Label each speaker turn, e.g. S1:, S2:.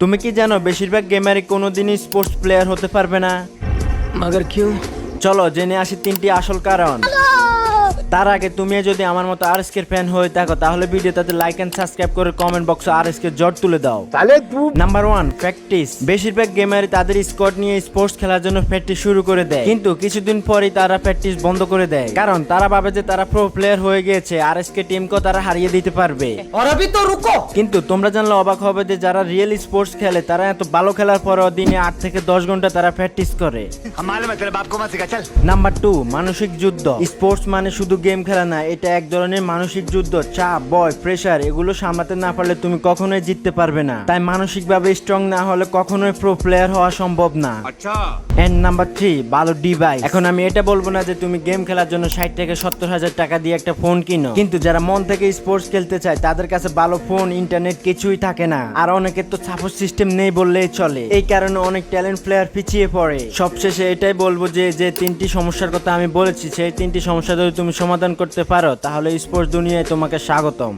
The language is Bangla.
S1: তুমি কি জানো বেশিরভাগ গেমারই কোনোদিনই স্পোর্টস প্লেয়ার হতে পারবে না?
S2: मगर क्यों?
S1: চলো জেনে আসি তিনটি আসল কারণ। তার আগে তুমি যদি আমার মতো আরএসকে ফ্যান হয়ে থাকো তাহলে ভিডিওটাতে লাইক এন্ড সাবস্ক্রাইব করে কমেন্ট বক্সে আরএসকে জট তুলে দাও। Number 1, practice. বেশিরভাগ গেমারই তাদের স্কোয়াড নিয়ে স্পোর্টস খেলার জন্য প্র্যাকটিস শুরু করে দেয়, কিন্তু কিছুদিন পরেই তারা প্র্যাকটিস বন্ধ করে দেয়, কারণ তারা ভাবে যে তারা প্রো প্লেয়ার হয়ে গিয়েছে, আরএসকে টিমকেও তারা হারিয়ে দিতে পারবে।
S2: और अभी तो रुको।
S1: কিন্তু তোমরা জানলে অবাক হবে যে যারা রিয়েল স্পোর্টস খেলে তারা এত ভালো খেলার পরেও দিনে 8 থেকে 10 ঘন্টা তারা প্র্যাকটিস করে। নাম্বার 2, মানসিক যুদ্ধ। স্পোর্টস মানে শুধু গেম খেলা না, এটা এক ধরনের মানসিক যুদ্ধ। চাপ, ভয়, প্রেসার এগুলো সামলাতে না পারলে তুমি কখনোই জিততে পারবে না। তাই মানসিকভাবে স্ট্রং না হলে কখনোই প্রো প্লেয়ার হওয়া সম্ভব না। এন্ড নাম্বার 3, ভালো ডিভাইস। এখন আমি এটা বলবো না যে তুমি গেম খেলার জন্য 60 থেকে 70,000 টাকা দিয়ে একটা ফোন কিনো, কিন্তু যারা মন থেকে স্পোর্টস খেলতে চায় তাদের কাছে ভালো ফোন, ইন্টারনেট কিছুই থাকে না। আর অনেকের তো সাপোর্ট সিস্টেম নেই বললেই চলে। এই কারণে অনেক ট্যালেন্ট প্লেয়ার পিছিয়ে পড়ে। সবশেষে এটাই বলবো যে যে তিনটি সমস্যার কথা আমি বলেছি সেই তিনটি সমস্যা যদি তুমি সমাধান করতে পারো তাহলে স্পোর্টস দুনিয়ায় তোমাকে স্বাগতম।